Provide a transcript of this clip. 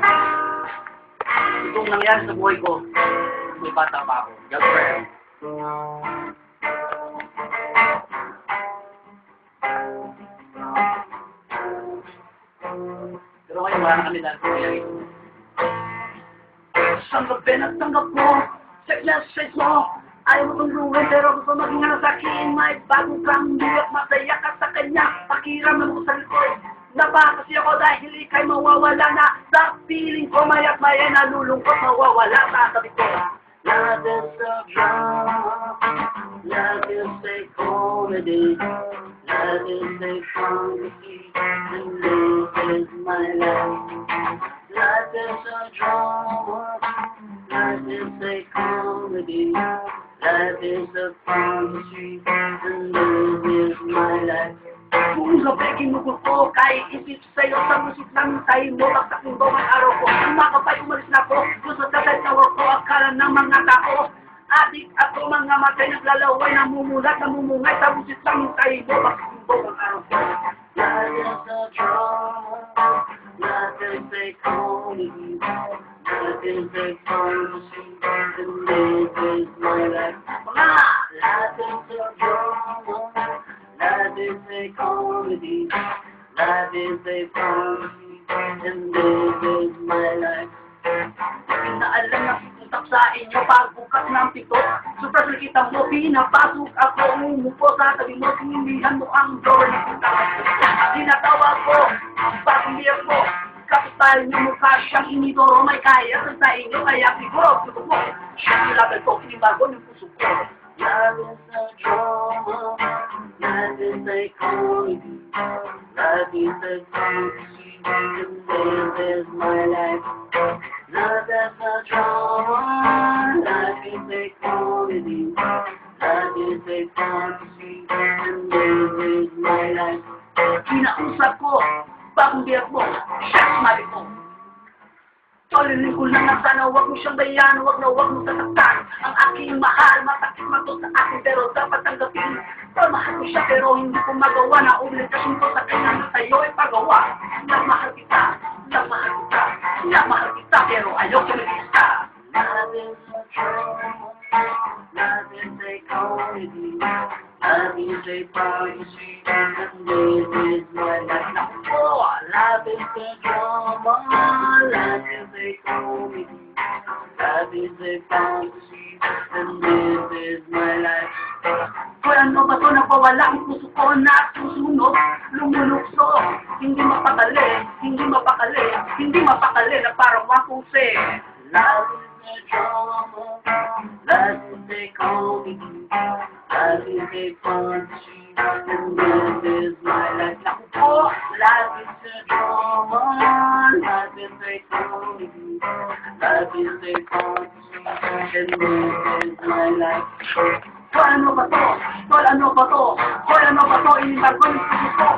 no? Itong nangyari sa buhay ko, may bata pa ako. Girlfriend. Pero ngayon, wala na kami dahil sa nangyari. Tanggapin at tanggap mo, check message mo. Ayaw mo kong ruin, pero gusto maging ano sa akin. May bago kang duwat, masaya ka sa kanya. Pakiramdam mo sa likod. Napa kasi ako dahil ika'y mawawala na. Sa feeling ko maya't maya nalulungkot, mawawala sa sabi ko. Love is a drama, love is a comedy, love is a fantasy, and this is my life. Life is a drama, life is a comedy, life is a fantasy, and this is my life. Kung gabi ginugol ko, kahit isip sa'yo sa musik ng tayo mo, baksak yung bawang araw ko. Ang makapay, umalis na ko, gusto tatay tawag ko, akala ng mga tao. Adik ako, mga matay, naglalaway, namumulat, namumungay, sa musik ng tayo mo, baksak yung bawang araw ko. Life is a drama, life is a comedy, life is a fantasy, and this is my life. Mga, life is a drama, life is a comedy, life is a fantasy, and this is my life. Inaalam na pupuntak sa inyo pagbukas ng pito. Super kita mo, pinapasok ako, umupo sa tabi mo, sinilihan mo ang door na pumuntak. Tinatawag ko, pag-iyak mo, kapital niyo mukha siyang inidoro, may kaya sa inyo, kaya siguro, gusto mo, siyang nilabel ko, kinibago ng puso ko. Love is a drama, love is a comedy, love is a fantasy, and this is my life. Love is a drama, life is a comedy, love is a fantasy, and this is my life. Kinausap ko, bagong biyak mo, siya sumali ko. Tolinin ko lang na sana huwag mo siyang bayan, huwag mo sasaktan. Ang aking mahal, matakit man to sa akin, pero dapat tanggapin. Mahal ko siya, pero hindi ko magawa na obligasyon ko sa kanya na sa'yo ay pagawa. Nagmahal kita, pero ayaw ko nag-isa. Love is a drama, love is a comedy, love is a fantasy, and this is my life. Naku, love is a drama, love is a comedy, love is a fantasy, and this is my life. Kung ano ba ito, napawala ang puso ko na susunod, lumulukso, hindi mapakali, na parang wakuse. Love is a drama, love is a comedy, love is a fantasy, and this is my life. Naku po, love is a drama, love is a comedy, love is a fantasy, and this is my life. Kung ano ba to, inimbargo ng puso ko.